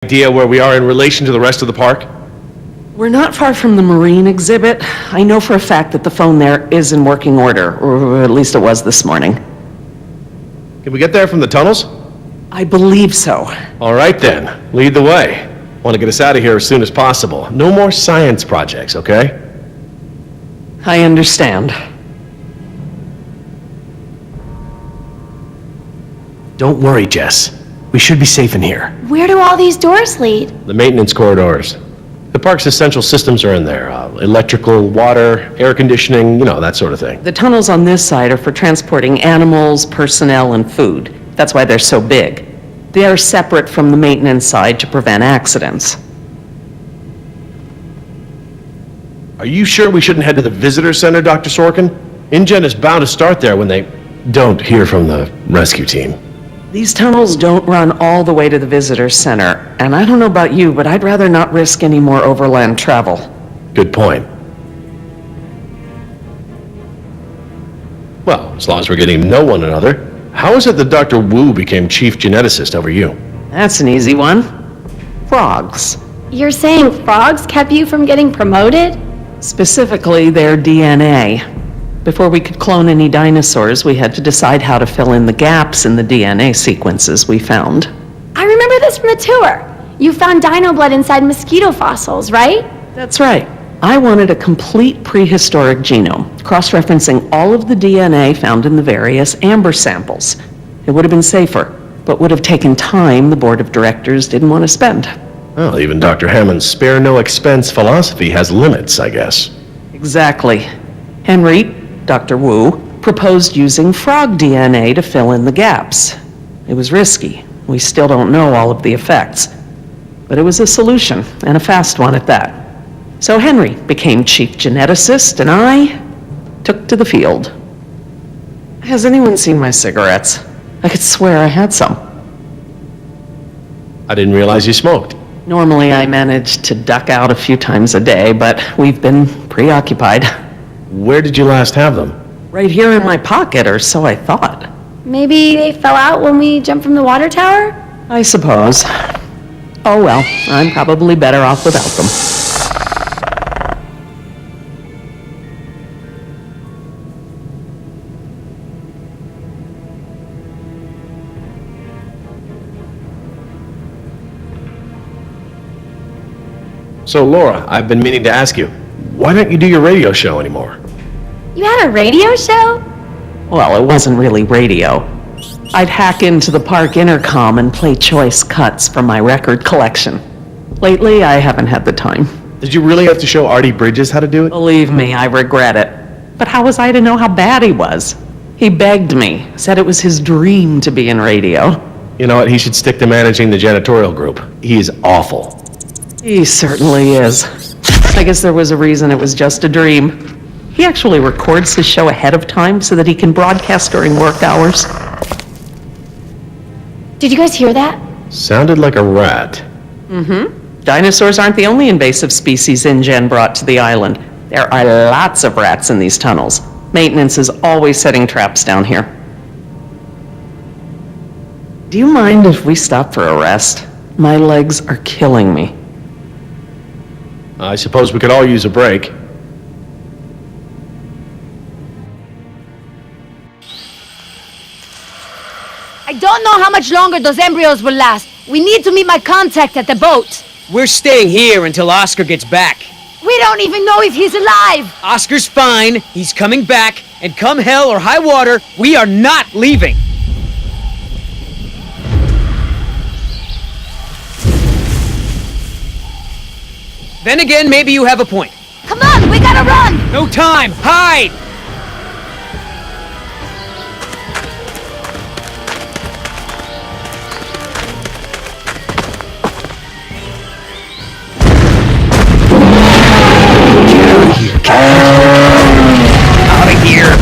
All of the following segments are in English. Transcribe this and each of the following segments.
Idea where we are in relation to the rest of the park? We're not far from the marine exhibit. I know for a fact that the phone there is in working order, or at least it was this morning. Can we get there from the tunnels? I believe so. All right then, lead the way. Want to get us out of here as soon as possible. No more science projects, okay? I understand. Don't worry, Jess. We should be safe in here. Where do all these doors lead? The maintenance corridors. The park's essential systems are in there. Electrical, water, air conditioning, that sort of thing. The tunnels on this side are for transporting animals, personnel, and food. That's why they're so big. They are separate from the maintenance side to prevent accidents. Are you sure we shouldn't head to the visitor center, Dr. Sorkin? InGen is bound to start there when they don't hear from the rescue team. These tunnels don't run all the way to the visitor center, and I don't know about you, but I'd rather not risk any more overland travel. Good point. Well, as long as we're getting to know one another, how is it that Dr. Wu became chief geneticist over you? That's an easy one. Frogs. You're saying frogs kept you from getting promoted? Specifically, their DNA. Before we could clone any dinosaurs, we had to decide how to fill in the gaps in the DNA sequences we found. I remember this from the tour. You found dino blood inside mosquito fossils, right? That's right. I wanted a complete prehistoric genome, cross-referencing all of the DNA found in the various amber samples. It would have been safer, but would have taken time the board of directors didn't want to spend. Well, even Dr. Hammond's spare no expense philosophy has limits, I guess. Exactly. Henry, Dr. Wu, proposed using frog DNA to fill in the gaps. It was risky. We still don't know all of the effects. But it was a solution, and a fast one at that. So Henry became chief geneticist, and I took to the field. Has anyone seen my cigarettes? I could swear I had some. I didn't realize you smoked. Normally I manage to duck out a few times a day, but we've been preoccupied. Where did you last have them? Right here in my pocket, or so I thought. Maybe they fell out when we jumped from the water tower? I suppose. Oh well, I'm probably better off without them. So, Laura, I've been meaning to ask you, why don't you do your radio show anymore? You had a radio show? Well, it wasn't really radio. I'd hack into the park intercom and play choice cuts from my record collection. Lately, I haven't had the time. Did you really have to show Artie Bridges how to do it? Believe me, I regret it. But how was I to know how bad he was? He begged me, said it was his dream to be in radio. You know what, he should stick to managing the janitorial group. He is awful. He certainly is. I guess there was a reason it was just a dream. He actually records his show ahead of time so that he can broadcast during work hours. Did you guys hear that? Sounded like a rat. Dinosaurs aren't the only invasive species InGen brought to the island. There are lots of rats in these tunnels. Maintenance is always setting traps down here. Do you mind if we stop for a rest? My legs are killing me. I suppose we could all use a break. I don't know how much longer those embryos will last. We need to meet my contact at the boat. We're staying here until Oscar gets back. We don't even know if he's alive. Oscar's fine, he's coming back, and come hell or high water, we are not leaving. Then again, maybe you have a point. Come on, we gotta run. No time, hide! Out of here!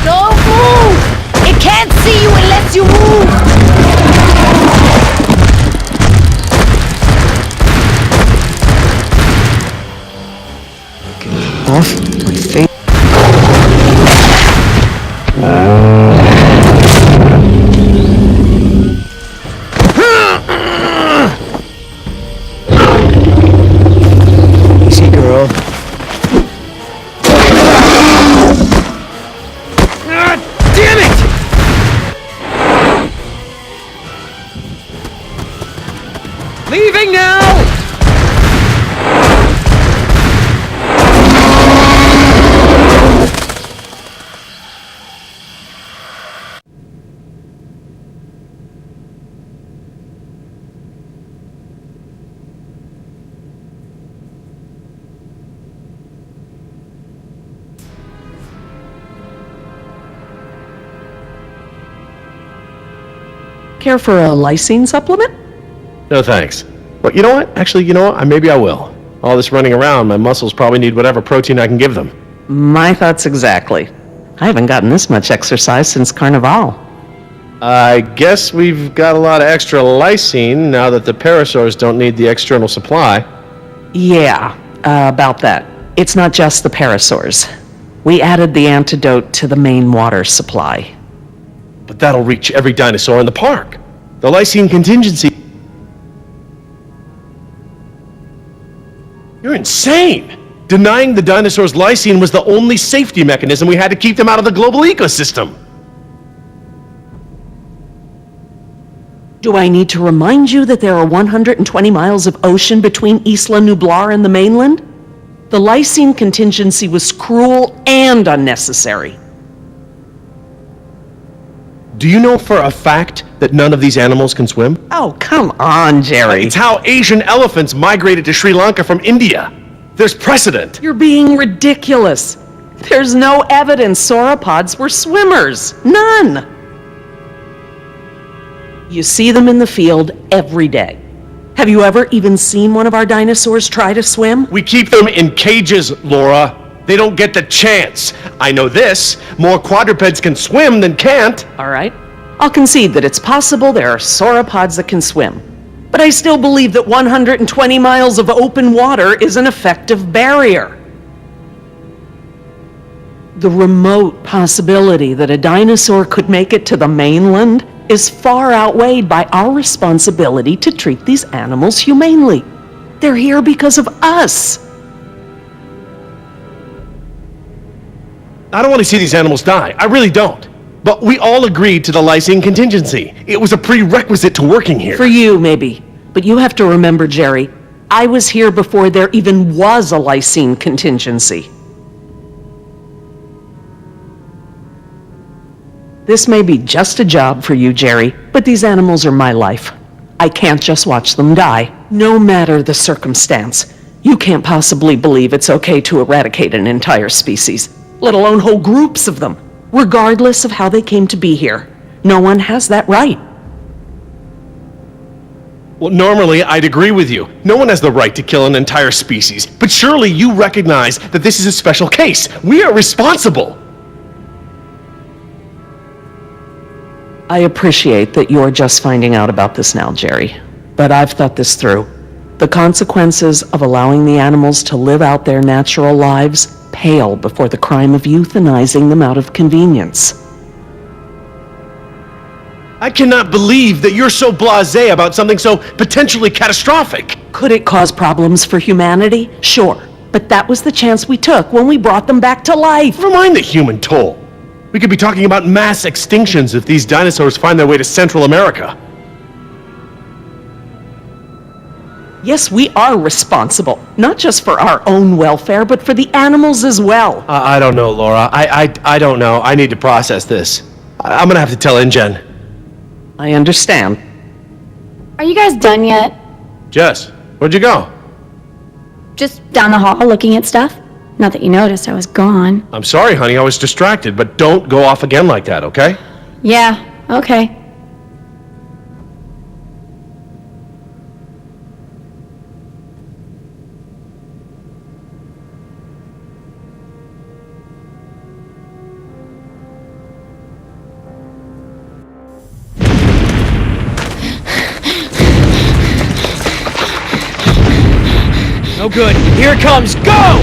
Don't move. It can't see you unless you move. Off my face. Ah, damn it! Leaving now! Care for a lysine supplement? No thanks. But you know what? Actually, you know what? Maybe I will. All this running around, my muscles probably need whatever protein I can give them. My thoughts exactly. I haven't gotten this much exercise since Carnival. I guess we've got a lot of extra lysine now that the parasaurs don't need the external supply. Yeah, about that. It's not just the parasaurs. We added the antidote to the main water supply. But that'll reach every dinosaur in the park. The lysine contingency... You're insane! Denying the dinosaurs lysine was the only safety mechanism we had to keep them out of the global ecosystem. Do I need to remind you that there are 120 miles of ocean between Isla Nublar and the mainland? The lysine contingency was cruel and unnecessary. Do you know for a fact that none of these animals can swim? Oh, come on, Jerry. It's how Asian elephants migrated to Sri Lanka from India. There's precedent. You're being ridiculous. There's no evidence sauropods were swimmers. None. You see them in the field every day. Have you ever even seen one of our dinosaurs try to swim? We keep them in cages, Laura. They don't get the chance. I know this. More quadrupeds can swim than can't. All right. I'll concede that it's possible there are sauropods that can swim. But I still believe that 120 miles of open water is an effective barrier. The remote possibility that a dinosaur could make it to the mainland is far outweighed by our responsibility to treat these animals humanely. They're here because of us. I don't want to see these animals die. I really don't. But we all agreed to the lysine contingency. It was a prerequisite to working here. For you, maybe. But you have to remember, Jerry, I was here before there even was a lysine contingency. This may be just a job for you, Jerry, but these animals are my life. I can't just watch them die, no matter the circumstance. You can't possibly believe it's okay to eradicate an entire species, let alone whole groups of them, regardless of how they came to be here. No one has that right. Well, normally I'd agree with you. No one has the right to kill an entire species. But surely you recognize that this is a special case. We are responsible. I appreciate that you're just finding out about this now, Jerry. But I've thought this through. The consequences of allowing the animals to live out their natural lives pale before the crime of euthanizing them out of convenience. I cannot believe that you're so blasé about something so potentially catastrophic. Could it cause problems for humanity? Sure. But that was the chance we took when we brought them back to life. Never mind the human toll. We could be talking about mass extinctions if these dinosaurs find their way to Central America. Yes, we are responsible, not just for our own welfare, but for the animals as well. I don't know, Laura. I don't know. I need to process this. I'm gonna have to tell InGen. I understand. Are you guys done yet? Jess, where'd you go? Just down the hall looking at stuff? Not that you noticed I was gone. I'm sorry, honey. I was distracted, but don't go off again like that, okay? Yeah, okay. No good. Here it comes. Go!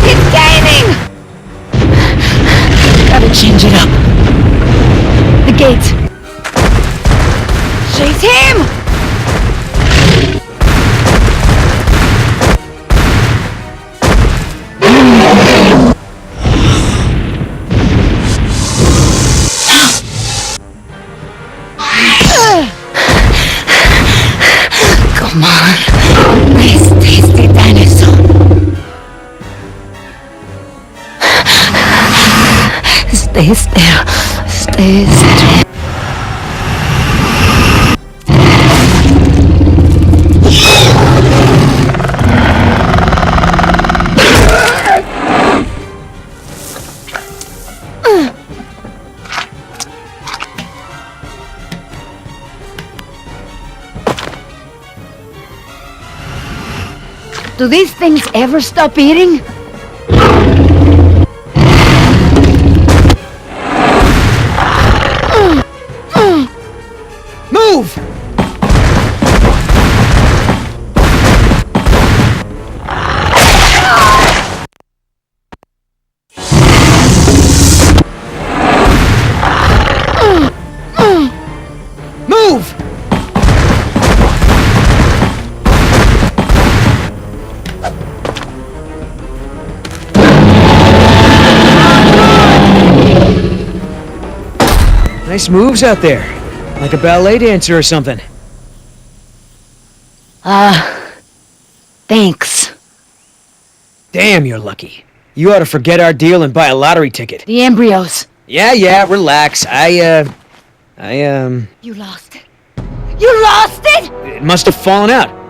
It's gaining! Gotta change it up. The gate. Chase him! Stay still. Stay still. Do these things ever stop eating? Move! Move! Nice moves out there. Like a ballet dancer or something. Thanks. Damn, you're lucky. You ought to forget our deal and buy a lottery ticket. The embryos. Yeah, relax. You lost it. You lost it?! It must have fallen out.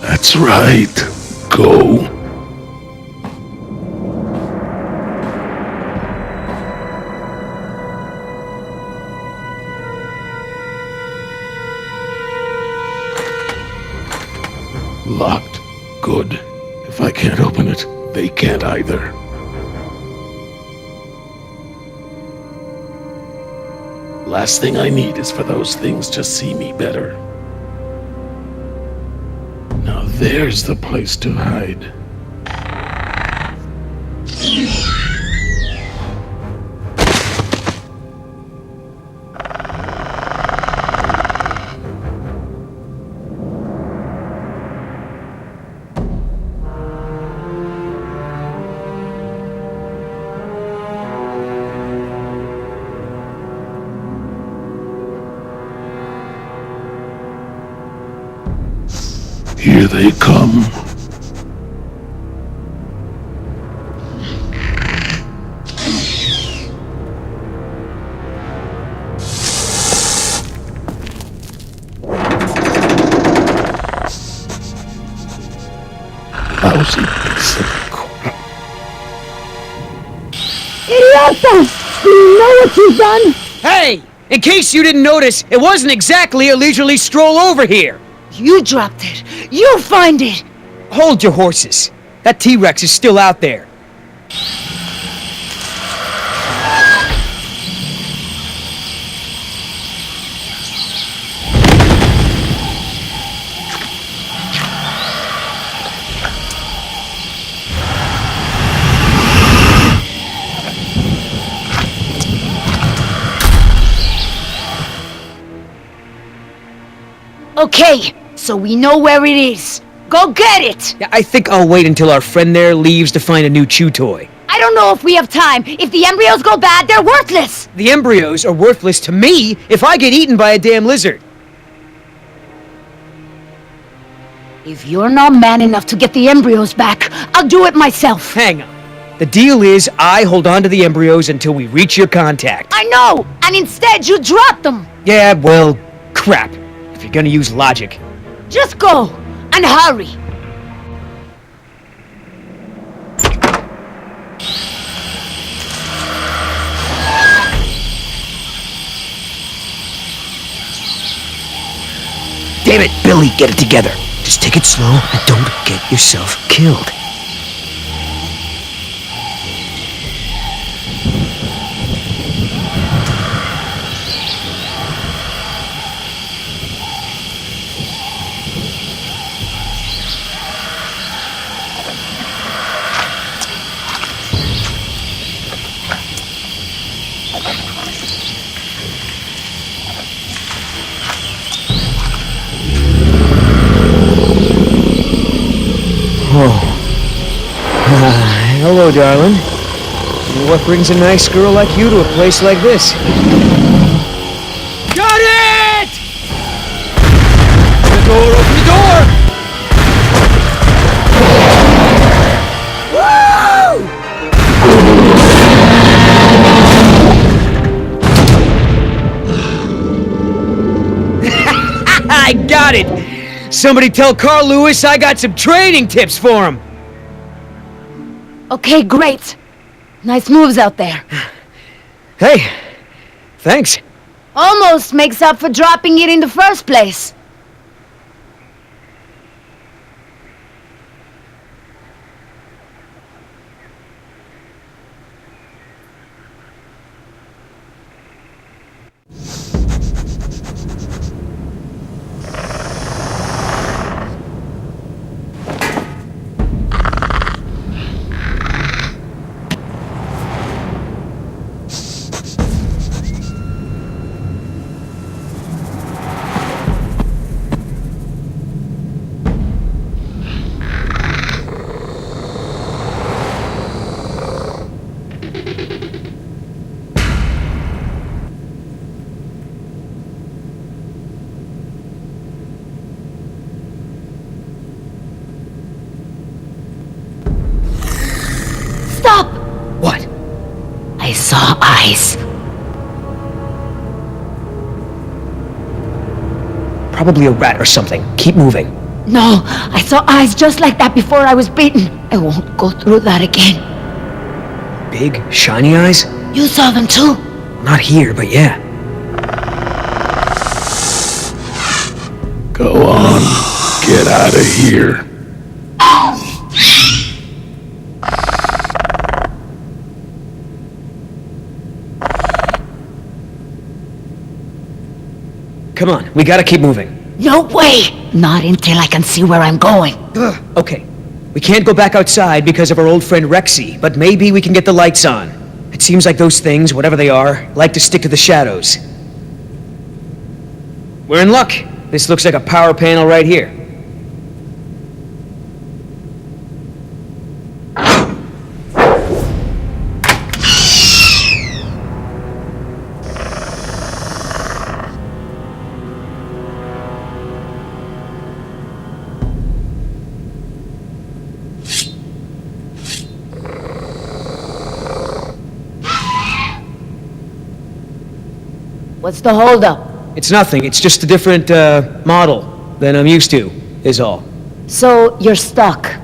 That's right. Go. Locked. Good. If I can't open it, they can't either. Last thing I need is for those things to see me better. Now there's the place to hide. Here they come. Lousy piece of crap. Idiota! Do you know what you've done? Hey! In case you didn't notice, it wasn't exactly a leisurely stroll over here. You dropped it. You find it. Hold your horses. That T-Rex is still out there. Okay, so we know where it is. Go get it! Yeah, I think I'll wait until our friend there leaves to find a new chew toy. I don't know if we have time. If the embryos go bad, they're worthless! The embryos are worthless to me if I get eaten by a damn lizard. If you're not man enough to get the embryos back, I'll do it myself. Hang on. The deal is I hold on to the embryos until we reach your contact. I know! And instead you drop them! Yeah, well, crap. If you're gonna use logic. Just go! And hurry! Damn it, Billy, get it together. Just take it slow and don't get yourself killed. Oh, Hello, darling. What brings a nice girl like you to a place like this? Got it! Open the door, open the door! I got it! Somebody tell Carl Lewis I got some training tips for him! Okay, great. Nice moves out there. Hey, thanks. Almost makes up for dropping it in the first place. Stop! What? I saw eyes. Probably a rat or something. Keep moving. No, I saw eyes just like that before I was beaten. I won't go through that again. Big, shiny eyes? You saw them too? Not here, but yeah. Go on. Get out of here. Come on, we gotta keep moving. No way! Not until I can see where I'm going. Okay, we can't go back outside because of our old friend Rexy, but maybe we can get the lights on. It seems like those things, whatever they are, like to stick to the shadows. We're in luck. This looks like a power panel right here. What's the holdup? It's nothing, it's just a different, model than I'm used to, is all. So, you're stuck.